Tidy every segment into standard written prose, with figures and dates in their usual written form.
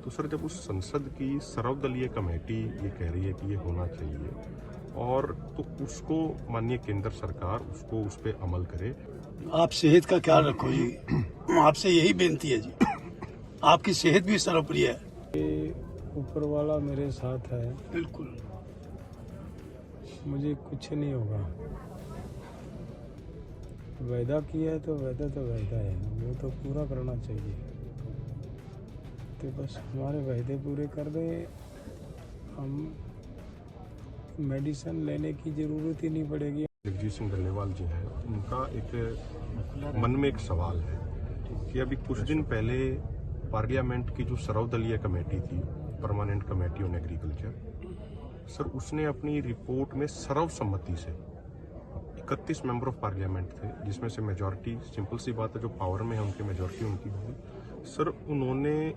तो सर, जब उस संसद की सर्वदलीय कमेटी ये कह रही है कि ये होना चाहिए और तो उसको माननीय केंद्र सरकार उसको उस पर अमल करे। आप सेहत का ख्याल रखो जी, आपसे यही बेनती है जी, आपकी सेहत भी सर्वप्रिय है। ऊपर वाला मेरे साथ है, बिल्कुल मुझे कुछ नहीं होगा। वायदा किया है तो वायदा है, वो तो पूरा करना चाहिए। तो बस हमारे वायदे पूरे कर दे, हम मेडिसिन लेने की ज़रूरत ही नहीं पड़ेगी। जगजीत सिंह डल्लेवाल जी हैं, उनका एक मन में एक सवाल है कि अभी कुछ दिन पहले पार्लियामेंट की जो सर्वदलीय कमेटी थी, permanent committee on agriculture, sir उसने अपनी रिपोर्ट में सर्वसम्मति से 31 मेंबर ऑफ पार्लियामेंट थे, जिसमें से मेजॉरिटी, सिंपल सी बात है, जो पावर में है उनकी मेजॉरिटी उनकी होगी। सर उन्होंने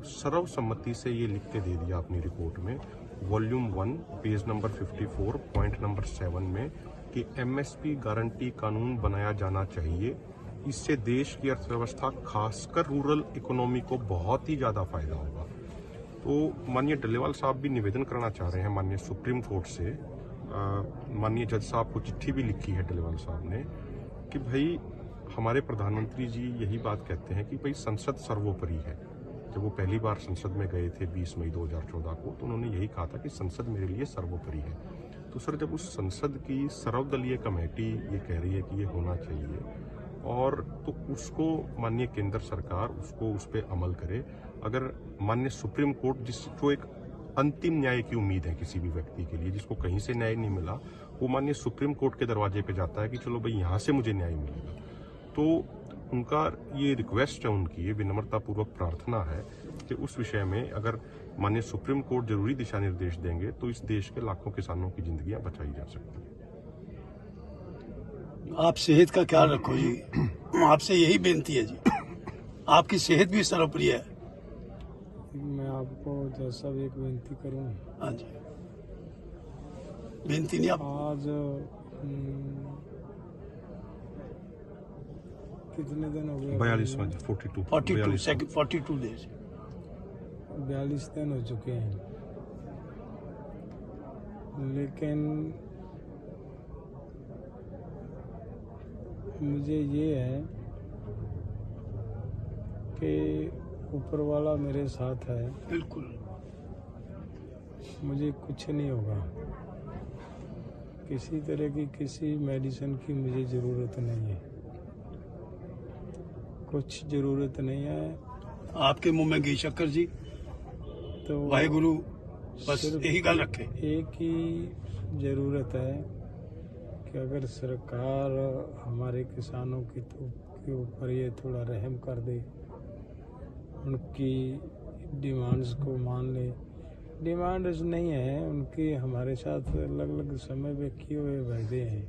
सर्वसम्मति से ये लिख के दे दिया अपनी रिपोर्ट में, volume 1 page number 54 point number 7 में, कि एमएसपी गारंटी कानून बनाया जाना चाहिए। इससे देश की अर्थव्यवस्था, खासकर रूरल इकोनॉमी को बहुत ही ज़्यादा फायदा होगा। तो माननीय डल्लेवाल साहब भी निवेदन करना चाह रहे हैं माननीय सुप्रीम कोर्ट से, माननीय जज साहब को चिट्ठी भी लिखी है डल्लेवाल साहब ने, कि भाई हमारे प्रधानमंत्री जी यही बात कहते हैं कि भाई संसद सर्वोपरि है। जब वो पहली बार संसद में गए थे 20 मई 2014 को, तो उन्होंने यही कहा था कि संसद मेरे लिए सर्वोपरि है। तो सर, जब उस संसद की सर्वदलीय कमेटी ये कह रही है कि ये होना चाहिए और तो उसको माननीय केंद्र सरकार उसको उस पर अमल करे। अगर माननीय सुप्रीम कोर्ट, जो एक अंतिम न्याय की उम्मीद है किसी भी व्यक्ति के लिए, जिसको कहीं से न्याय नहीं मिला, वो माननीय सुप्रीम कोर्ट के दरवाजे पे जाता है कि चलो भाई यहाँ से मुझे न्याय मिलेगा। तो उनका ये रिक्वेस्ट है, उनकी ये विनम्रतापूर्वक प्रार्थना है कि उस विषय में अगर माननीय सुप्रीम कोर्ट जरूरी दिशा निर्देश देंगे तो इस देश के लाखों किसानों की जिंदगियां बचाई जा सकती हैं। आप सेहत का ख्याल रखो जी, आपसे यही बेनती है जी, आपकी सेहत भी सर्वप्रिय है। मैं आपको जैसा भी एक विनती करूं, हाँ जी, बेनती नहीं, आप आज कितने दिन हो गए? 42 डेज 42 दिन हो चुके हैं, लेकिन मुझे ये है कि ऊपर वाला मेरे साथ है, बिल्कुल मुझे कुछ नहीं होगा। किसी तरह की किसी मेडिसिन की मुझे ज़रूरत नहीं है, कुछ ज़रूरत नहीं है। आपके मुंह में घी शक्कर जी, तो वाहेगुरु बस सिर्फ यही गल रखे। एक ही ज़रूरत है कि अगर सरकार हमारे किसानों के ऊपर ये थोड़ा रहम कर दे, उनकी डिमांड्स को मान ले। डिमांड्स नहीं है उनकी, हमारे साथ अलग अलग समय पे किए हुए वायदे हैं,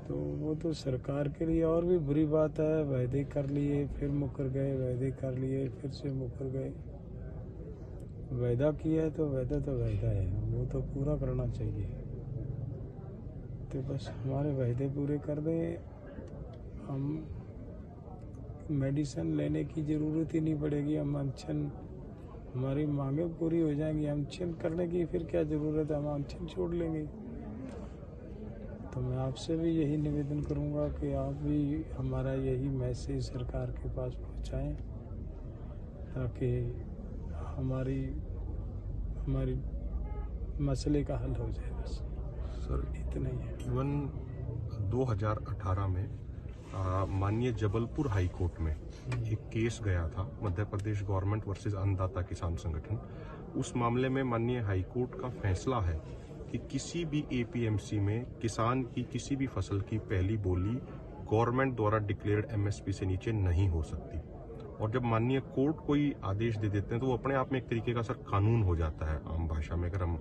तो वो तो सरकार के लिए और भी बुरी बात है। वायदे कर लिए फिर मुकर गए, वायदे कर लिए फिर से मुकर गए। वायदा किया है तो वायदा है, वो तो पूरा करना चाहिए। तो बस हमारे वायदे पूरे कर दे, हम मेडिसिन लेने की ज़रूरत ही नहीं पड़ेगी। हम अनशन, हमारी मांगे पूरी हो जाएंगी। अनशन करने की फिर क्या ज़रूरत है, हम अनशन छोड़ लेंगे। तो मैं आपसे भी यही निवेदन करूंगा कि आप भी हमारा यही मैसेज सरकार के पास पहुंचाएं, ताकि हमारी मसले का हल हो जाए। बस सर इतना ही है। इवन 2018 में माननीय जबलपुर हाई कोर्ट में एक केस गया था, मध्य प्रदेश गवर्नमेंट वर्सेस अन्नदाता किसान संगठन। उस मामले में माननीय हाई कोर्ट का फैसला है कि किसी भी एपीएमसी में किसान की किसी भी फसल की पहली बोली गवर्नमेंट द्वारा डिक्लेयर्ड एमएसपी से नीचे नहीं हो सकती। और जब माननीय कोर्ट कोई आदेश दे देते हैं तो वो अपने आप में एक तरीके का सर कानून हो जाता है, आम भाषा में अगर हम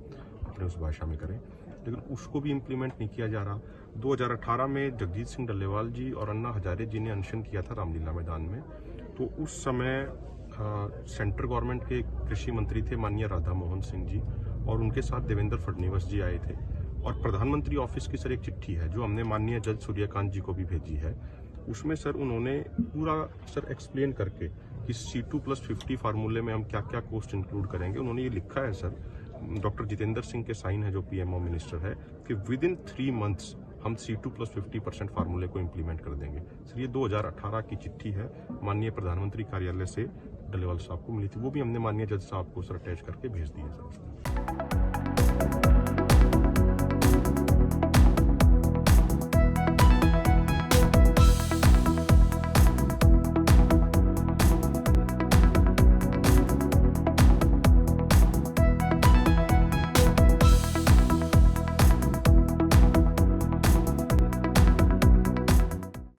अपने उस भाषा में करें, लेकिन उसको भी इम्प्लीमेंट नहीं किया जा रहा। 2018 में जगजीत सिंह डल्लेवाल जी और अन्ना हजारे जी ने अनशन किया था रामलीला मैदान में, तो उस समय सेंट्रल गवर्नमेंट के कृषि मंत्री थे माननीय राधा मोहन सिंह जी, और उनके साथ देवेंद्र फडणवीस जी आए थे। और प्रधानमंत्री ऑफिस की सर एक चिट्ठी है जो हमने माननीय जज सूर्यकांत जी को भी भेजी है, उसमें सर उन्होंने पूरा सर एक्सप्लेन करके कि C2+50 फार्मूले में हम क्या क्या कॉस्ट इंक्लूड करेंगे, उन्होंने ये लिखा है सर, डॉक्टर जितेंद्र सिंह के साइन है जो PMO मिनिस्टर है, कि विद इन 3 मंथ्स हम C2+50% फार्मूले को इम्प्लीमेंट कर देंगे। सर ये 2018 की चिट्ठी है, माननीय प्रधानमंत्री कार्यालय से डलेवाल साहब को मिली थी, वो भी हमने माननीय जज साहब को सर अटैच करके भेज दी है सर।